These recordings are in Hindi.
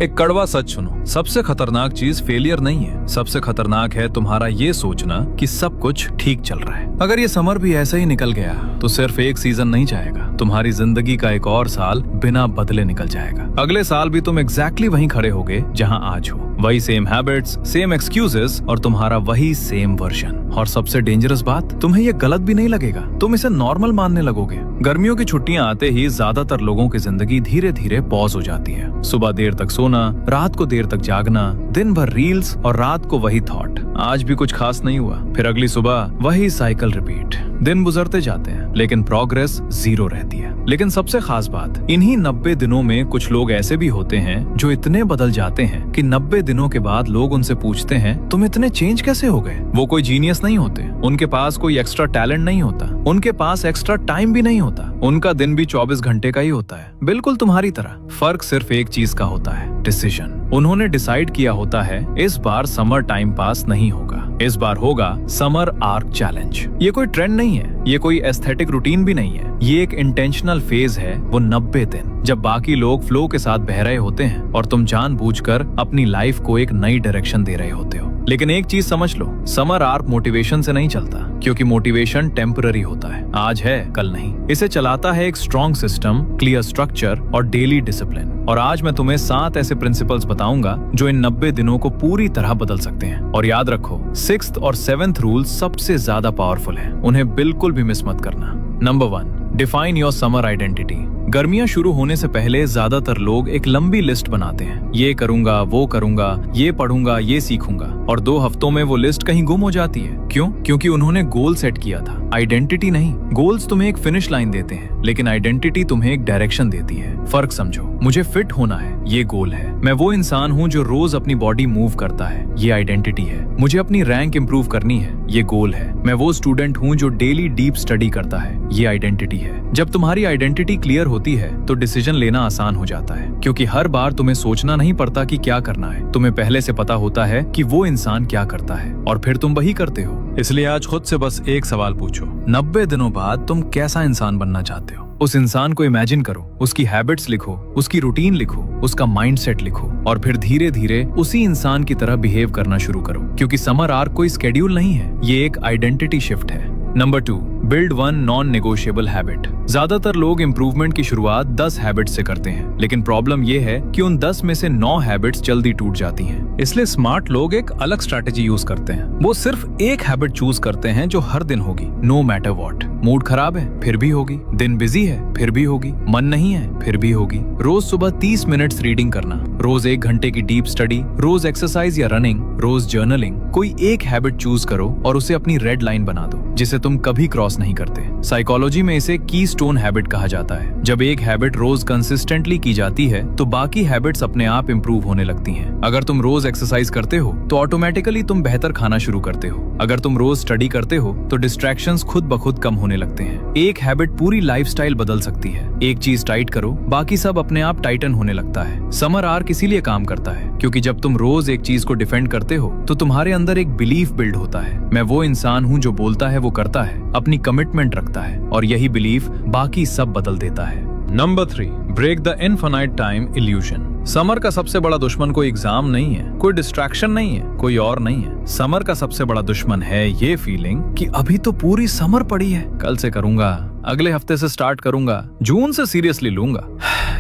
एक कड़वा सच सुनो, सबसे खतरनाक चीज फेलियर नहीं है, सबसे खतरनाक है तुम्हारा ये सोचना कि सब कुछ ठीक चल रहा है। अगर ये समर भी ऐसे ही निकल गया तो सिर्फ एक सीजन नहीं जाएगा, तुम्हारी जिंदगी का एक और साल बिना बदले निकल जाएगा। अगले साल भी तुम एग्जैक्टली वहीं खड़े होगे जहां आज हो, वही सेम हैबिट्स, सेम एक्सक्यूजेस और तुम्हारा वही सेम वर्जन। और सबसे डेंजरस बात, तुम्हें ये गलत भी नहीं लगेगा, तुम इसे नॉर्मल मानने लगोगे। गर्मियों की छुट्टियां आते ही ज्यादातर लोगों की जिंदगी धीरे धीरे पॉज हो जाती है। सुबह देर तक सोना, रात को देर तक जागना, दिन भर रील्स और रात को वही थॉट, आज भी कुछ खास नहीं हुआ। फिर अगली सुबह वही साइकिल रिपीट। दिन गुजरते जाते हैं लेकिन प्रोग्रेस जीरो रहती है। लेकिन सबसे खास बात, इन्हीं 90 दिनों में कुछ लोग ऐसे भी होते हैं जो इतने बदल जाते हैं कि 90 दिनों के बाद लोग उनसे पूछते हैं तुम इतने चेंज कैसे हो गए। वो कोई जीनियस नहीं होते, उनके पास कोई एक्स्ट्रा टैलेंट नहीं होता, उनके पास एक्स्ट्रा टाइम भी नहीं होता, उनका दिन भी 24 घंटे का ही होता है, बिल्कुल तुम्हारी तरह। फर्क सिर्फ एक चीज का होता है, डिसीजन। उन्होंने डिसाइड किया होता है इस बार समर टाइम पास नहीं होगा, इस बार होगा समर आर्क चैलेंज। ये कोई ट्रेंड नहीं है, ये कोई एस्थेटिक रूटीन भी नहीं है, ये एक इंटेंशनल फेज है। वो 90 दिन जब बाकी लोग फ्लो के साथ बह रहे होते हैं और तुम जानबूझकर अपनी लाइफ को एक नई डायरेक्शन दे रहे होते हो। लेकिन एक चीज समझ लो, समर आर्क मोटिवेशन से नहीं चलता, क्योंकि मोटिवेशन टेम्पररी होता है, आज है कल नहीं। इसे चलाता है एक स्ट्रॉन्ग सिस्टम, क्लियर स्ट्रक्चर और डेली डिसिप्लिन। और आज मैं तुम्हें 7 ऐसे प्रिंसिपल्स बताऊंगा जो इन 90 दिनों को पूरी तरह बदल सकते हैं। और याद रखो, 6th और 7th रूल सबसे ज्यादा पावरफुल है, उन्हें बिल्कुल भी मिस मत करना। Number 1, define your summer identity. गर्मियां शुरू होने से पहले ज्यादातर लोग एक लंबी लिस्ट बनाते हैं, ये करूंगा, वो करूंगा, ये पढ़ूंगा, ये सीखूंगा, और 2 हफ्तों में वो लिस्ट कहीं गुम हो जाती है। क्यों? क्योंकि उन्होंने गोल सेट किया था, आइडेंटिटी नहीं। गोल्स तुम्हें एक फिनिश लाइन देते हैं, लेकिन आइडेंटिटी तुम्हें एक डायरेक्शन देती है। फर्क समझो, मुझे फिट होना है, ये गोल है। मैं वो इंसान हूँ जो रोज अपनी बॉडी मूव करता है, ये आइडेंटिटी है। मुझे अपनी रैंक इंप्रूव करनी है, ये गोल है। मैं वो स्टूडेंट हूँ जो डेली डीप स्टडी करता है, ये आइडेंटिटी है। जब तुम्हारी आइडेंटिटी क्लियर होती है तो डिसीजन लेना आसान हो जाता है, क्योंकि हर बार तुम्हें सोचना नहीं पड़ता कि क्या करना है, तुम्हें पहले से पता होता है कि वो इंसान क्या करता है और फिर तुम वही करते हो। इसलिए आज खुद से बस एक सवाल पूछो, 90 दिनों बाद तुम कैसा इंसान बनना चाहते हो? उस इंसान को इमेजिन करो, उसकी हैबिट्स लिखो, उसकी रूटीन लिखो, उसका माइंडसेट लिखो, और फिर धीरे धीरे उसी इंसान की तरह बिहेव करना शुरू करो। क्योंकि समर आर्क कोई स्केड्यूल नहीं है, ये एक आइडेंटिटी शिफ्ट है। Number 2, build 1 non negotiable habit. ज्यादातर लोग इंप्रूवमेंट की शुरुआत 10 हैबिट्स से करते हैं, लेकिन प्रॉब्लम ये है कि उन 10 में से 9 हैबिट्स जल्दी टूट जाती हैं। इसलिए स्मार्ट लोग एक अलग स्ट्रैटेजी यूज करते हैं। वो सिर्फ एक हैबिट चूज करते हैं जो हर दिन होगी, नो मैटर व्हाट। मूड खराब है फिर भी होगी, दिन बिजी है फिर भी होगी, मन नहीं है फिर भी होगी। रोज सुबह 30 मिनट्स रीडिंग करना, रोज 1 घंटे की डीप स्टडी, रोज एक्सरसाइज या रनिंग, रोज जर्नलिंग। कोई एक हैबिट चूज करो और उसे अपनी रेड लाइन बना दो, जिसे तुम कभी क्रॉस नहीं करते। साइकोलॉजी में इसे कीस्टोन हैबिट कहा जाता है। जब एक हैबिट रोज कंसिस्टेंटली की जाती है तो बाकी हैबिट्स अपने आप इंप्रूव होने लगती हैं। अगर तुम रोज एक्सरसाइज करते हो तो ऑटोमेटिकली तुम बेहतर खाना शुरू करते हो। अगर तुम रोज स्टडी करते हो तो डिस्ट्रैक्शंस खुद ब खुद कम होने लगते हैं। एक हैबिट पूरी लाइफस्टाइल बदल सकती है। एक चीज टाइट करो, बाकी सब अपने आप टाइटन होने लगता है। समर आर्क इसीलिए काम करता है, क्योंकि जब तुम रोज एक चीज को डिफेंड करते हो तो तुम्हारे अंदर एक बिलीफ बिल्ड होता है, मैं वो इंसान हूँ जो बोलता है वो करता है, अपनी कमिटमेंट रखता है, और यही बिलीफ बाकी सब बदल देता है। Number 3, break the infinite time illusion. Summer का सबसे बड़ा दुश्मन कोई एग्जाम नहीं है, कोई डिस्ट्रैक्शन नहीं है, कोई और नहीं है। समर का सबसे बड़ा दुश्मन है ये फीलिंग कि अभी तो पूरी समर पड़ी है, कल से करूंगा, अगले हफ्ते से स्टार्ट करूंगा, जून से सीरियसली लूंगा।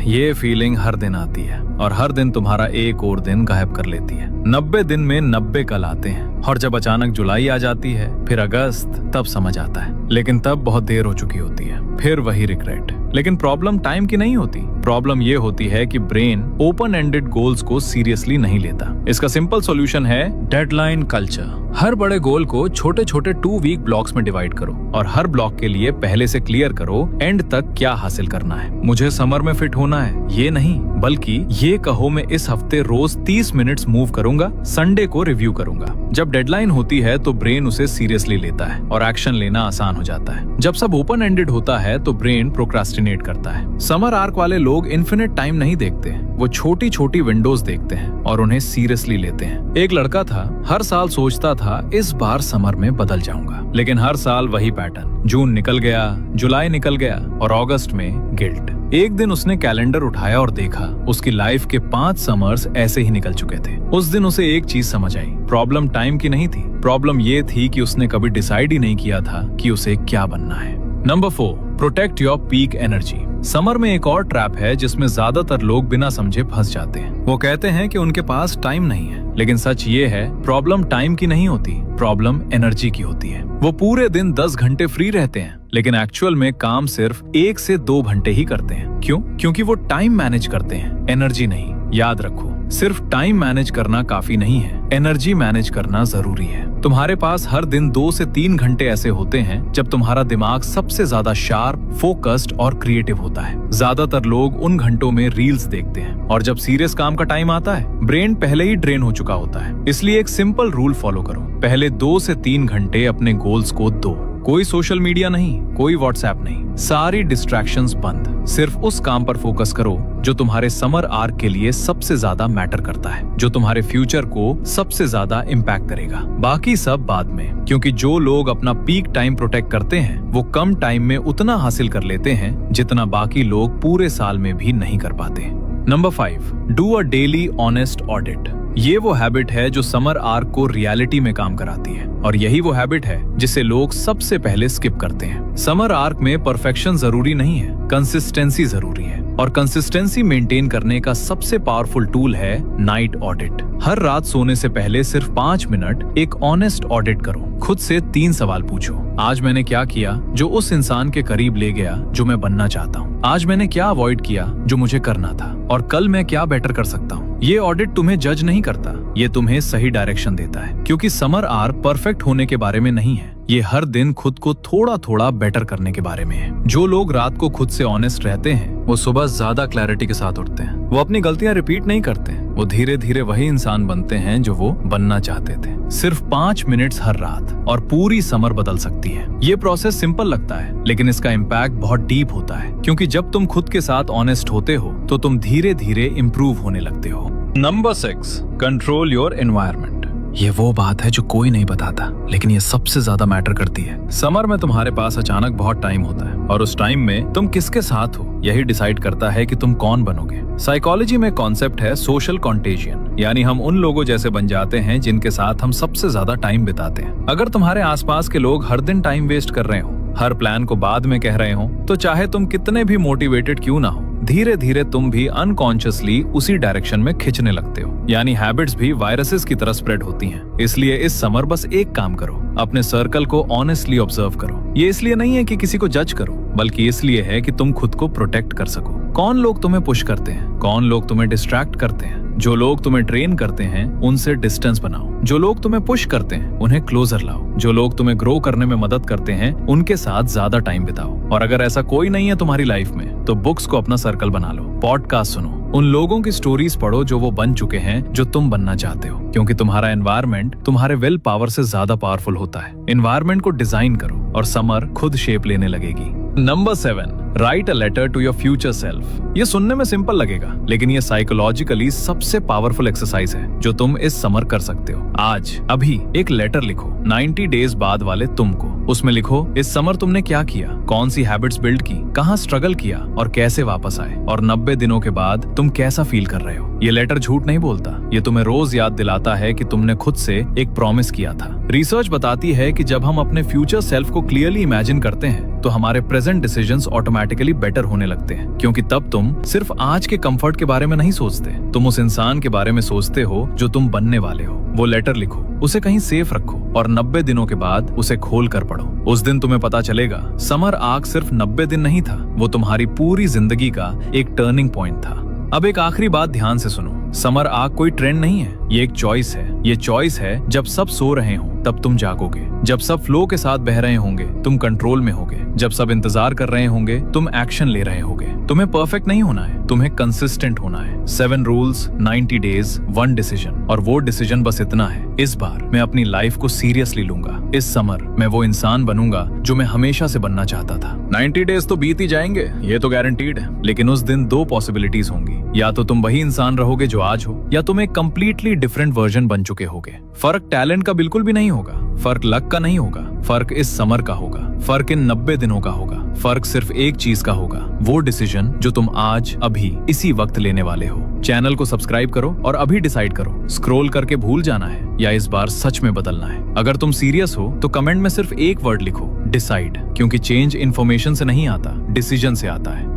ये फीलिंग हर दिन आती है और हर दिन तुम्हारा एक और दिन गायब कर लेती है। 90 दिन में 90 कल आते हैं, और जब अचानक जुलाई आ जाती है, फिर अगस्त, तब समझ आता है। लेकिन तब बहुत देर हो चुकी होती है, फिर वही रिग्रेट। लेकिन प्रॉब्लम टाइम की नहीं होती, प्रॉब्लम ये होती है कि ब्रेन ओपन एंडेड गोल्स को सीरियसली नहीं लेता। इसका सिंपल सॉल्यूशन है डेडलाइन कल्चर। हर बड़े गोल को छोटे छोटे 2 वीक ब्लॉक्स में डिवाइड करो, और हर ब्लॉक के लिए पहले से क्लियर करो एंड तक क्या हासिल करना है। मुझे समर में फिट होना है, ये नहीं, बल्कि ये कहो मैं इस हफ्ते रोज 30 मिनट्स मूव करूंगा, संडे को रिव्यू करूंगा। जब डेडलाइन होती है तो ब्रेन उसे सीरियसली लेता है और एक्शन लेना आसान हो जाता है। जब सब ओपन एंडेड होता है तो ब्रेन प्रोक्रास्टिनेट करता है। समर आर्क वाले लोग इन्फिनिट टाइम नहीं देखते, वो छोटी छोटी विंडोज देखते हैं और उन्हें सीरियसली लेते हैं। एक लड़का था, हर साल सोचता था इस बार समर में बदल जाऊंगा, लेकिन हर साल वही पैटर्न। जून निकल गया, जुलाई निकल गया और अगस्त में गिल्ट। एक दिन उसने कैलेंडर उठाया और देखा उसकी लाइफ के 5 समर्स ऐसे ही निकल चुके थे। उस दिन उसे एक चीज समझ आई, प्रॉब्लम टाइम की नहीं थी, प्रॉब्लम ये थी कि उसने कभी डिसाइड ही नहीं किया था कि उसे क्या बनना है। Number 4, protect your peak energy. Summer में एक और ट्रैप है जिसमें ज्यादातर लोग बिना समझे फंस जाते हैं। वो कहते हैं कि उनके पास टाइम नहीं है, लेकिन सच ये है प्रॉब्लम टाइम की नहीं होती, प्रॉब्लम एनर्जी की होती है। वो पूरे दिन 10 घंटे फ्री रहते हैं, लेकिन एक्चुअल में काम सिर्फ 1 से 2 घंटे ही करते हैं। क्यों? क्योंकि वो टाइम मैनेज करते हैं, एनर्जी नहीं। याद रखो, सिर्फ टाइम मैनेज करना काफी नहीं है, एनर्जी मैनेज करना जरूरी है। तुम्हारे पास हर दिन 2 से 3 घंटे ऐसे होते हैं जब तुम्हारा दिमाग सबसे ज्यादा शार्प, फोकस्ड और क्रिएटिव होता है। ज्यादातर लोग उन घंटों में रील्स देखते हैं और जब सीरियस काम का टाइम आता है ब्रेन पहले ही ड्रेन हो चुका होता है। इसलिए एक सिंपल रूल फॉलो करो, पहले 2 से 3 घंटे अपने गोल्स को दो। कोई सोशल मीडिया नहीं, कोई व्हाट्सएप नहीं, सारी डिस्ट्रैक्शंस बंद। सिर्फ उस काम पर फोकस करो जो तुम्हारे समर आर्क के लिए सबसे ज्यादा मैटर करता है, जो तुम्हारे फ्यूचर को सबसे ज्यादा इम्पैक्ट करेगा। बाकी सब बाद में, क्योंकि जो लोग अपना पीक टाइम प्रोटेक्ट करते हैं वो कम टाइम में उतना हासिल कर लेते हैं जितना बाकी लोग पूरे साल में भी नहीं कर पाते। Number 5, do a daily honest audit. ये वो हैबिट है जो समर आर्क को रियलिटी में काम कराती है, और यही वो हैबिट है जिसे लोग सबसे पहले स्किप करते हैं। समर आर्क में परफेक्शन जरूरी नहीं है, कंसिस्टेंसी जरूरी है, और कंसिस्टेंसी मेंटेन करने का सबसे पावरफुल टूल है नाइट ऑडिट। हर रात सोने से पहले सिर्फ 5 मिनट एक ऑनेस्ट ऑडिट करो। खुद से 3 सवाल पूछो। आज मैंने क्या किया जो उस इंसान के करीब ले गया जो मैं बनना चाहता हूँ? आज मैंने क्या अवॉइड किया जो मुझे करना था? और कल मैं क्या बेटर कर सकता हूँ? ये ऑडिट तुम्हें जज नहीं करता, ये तुम्हें सही डायरेक्शन देता है, क्योंकि समर आर्क परफेक्ट होने के बारे में नहीं है, ये हर दिन खुद को थोड़ा थोड़ा बेटर करने के बारे में है। जो लोग रात को खुद से ऑनेस्ट रहते हैं वो सुबह ज्यादा क्लैरिटी के साथ उठते हैं। वो अपनी गलतियां रिपीट नहीं करते, वो धीरे धीरे वही इंसान बनते हैं जो वो बनना चाहते थे। सिर्फ 5 मिनट्स हर रात और पूरी समर बदल सकती है। ये प्रोसेस सिंपल लगता है, लेकिन इसका इम्पैक्ट बहुत डीप होता है, क्योंकि जब तुम खुद के साथ ऑनेस्ट होते हो तो तुम धीरे धीरे इम्प्रूव होने लगते हो। Number 6, control your environment. ये वो बात है जो कोई नहीं बताता, लेकिन ये सबसे ज्यादा मैटर करती है। समर में तुम्हारे पास अचानक बहुत टाइम होता है, और उस टाइम में तुम किसके साथ हो यही डिसाइड करता है कि तुम कौन बनोगे। साइकोलॉजी में कॉन्सेप्ट है सोशल कॉन्टेजियन, यानी हम उन लोगों जैसे बन जाते हैं जिनके साथ हम सबसे ज्यादा टाइम बिताते हैं। अगर तुम्हारे आसपास के लोग हर दिन टाइम वेस्ट कर रहे हो, हर प्लान को बाद में कह रहे हो, तो चाहे तुम कितने भी मोटिवेटेड क्यों ना हो, धीरे धीरे तुम भी अनकॉन्शियसली उसी डायरेक्शन में खिंचने लगते हो। यानी हैबिट्स भी वायरसेस की तरह स्प्रेड होती हैं। इसलिए इस समर बस एक काम करो, अपने सर्कल को ऑनेस्टली ऑब्जर्व करो। ये इसलिए नहीं है कि किसी को जज करो, बल्कि इसलिए है कि तुम खुद को प्रोटेक्ट कर सको। कौन लोग तुम्हें पुश करते हैं, कौन लोग तुम्हें डिस्ट्रैक्ट करते हैं। जो लोग तुम्हें ट्रेन करते हैं उनसे डिस्टेंस बनाओ, जो लोग तुम्हें पुश करते हैं उन्हें क्लोजर लाओ, जो लोग तुम्हें ग्रो करने में मदद करते हैं उनके साथ ज्यादा टाइम बिताओ। और अगर ऐसा कोई नहीं है तुम्हारी लाइफ में, तो बुक्स को अपना सर्कल बना लो, पॉडकास्ट सुनो, उन लोगों की स्टोरीज पढ़ो जो वो बन चुके हैं जो तुम बनना चाहते हो, क्योंकि तुम्हारा एनवायरनमेंट तुम्हारे विल पावर से ज्यादा पावरफुल होता है। एनवायरनमेंट को डिजाइन करो और समर खुद शेप लेने लगेगी। Number 7, write a letter to your future self. ये सुनने में सिंपल लगेगा, लेकिन ये साइकोलॉजिकली सबसे पावरफुल एक्सरसाइज है जो तुम इस समर कर सकते हो। आज अभी एक लेटर लिखो 90 डेज बाद वाले तुमको। उसमें लिखो इस समर तुमने क्या किया, कौन सी हैबिट्स बिल्ड की, कहाँ स्ट्रगल किया और कैसे वापस आए, और 90 दिनों के बाद तुम कैसा फील कर रहे हो। ये लेटर झूठ नहीं बोलता, ये तुम्हें रोज याद दिलाता है कि तुमने खुद से एक प्रॉमिस किया था। रिसर्च बताती है कि जब हम अपने फ्यूचर सेल्फ को क्लियरली इमेजिन करते हैं तो हमारे प्रेजेंट डिसीजंस ऑटोमेटिकली बेटर होने लगते हैं, क्योंकि तब तुम सिर्फ आज के कंफर्ट के बारे में नहीं सोचते, तुम उस इंसान के बारे में सोचते हो जो तुम बनने वाले हो। वो लेटर लिखो, उसे कहीं सेफ रखो और 90 दिनों के बाद उसे खोल कर पढ़ो। उस दिन तुम्हें पता चलेगा समर आर्क सिर्फ 90 दिन नहीं था, वो तुम्हारी पूरी जिंदगी का एक टर्निंग पॉइंट था। अब एक आखिरी बात ध्यान से सुनो, समर आर्क कोई ट्रेंड नहीं है, ये एक चॉइस है। ये चॉइस है जब सब सो रहे हो तब तुम जागोगे, जब सब फ्लो के साथ बह रहे होंगे तुम कंट्रोल में होगे, जब सब इंतजार कर रहे होंगे तुम एक्शन ले रहे होगे। तुम्हें परफेक्ट नहीं होना है, तुम्हें कंसिस्टेंट होना है। 7 रूल्स, 90 डेज, 1 डिसीजन, और वो डिसीजन बस इतना है, इस बार मैं अपनी लाइफ को सीरियसली लूंगा। इस समर मैं वो इंसान बनूंगा जो मैं हमेशा से बनना चाहता था। 90 डेज तो बीत ही जाएंगे, ये तो गारंटीड है, लेकिन उस दिन 2 पॉसिबिलिटीज होंगी, या तो तुम वही इंसान रहोगे जो आज हो, या तुम एक कंप्लीटली डिफरेंट वर्जन बन चुके होगे। फर्क टैलेंट का बिल्कुल भी नहीं होगा, फर्क लक का नहीं होगा, फर्क इस समर का होगा, फर्क इन 90 दिनों का होगा। फर्क सिर्फ एक चीज का होगा, वो डिसीजन जो तुम आज अभी इसी वक्त लेने वाले हो। चैनल को सब्सक्राइब करो और अभी डिसाइड करो, स्क्रॉल करके भूल जाना है या इस बार सच में बदलना है। अगर तुम सीरियस हो तो कमेंट में सिर्फ एक वर्ड लिखो, डिसाइड, क्योंकि चेंज इन्फॉर्मेशन से नहीं आता, डिसीजन से आता है।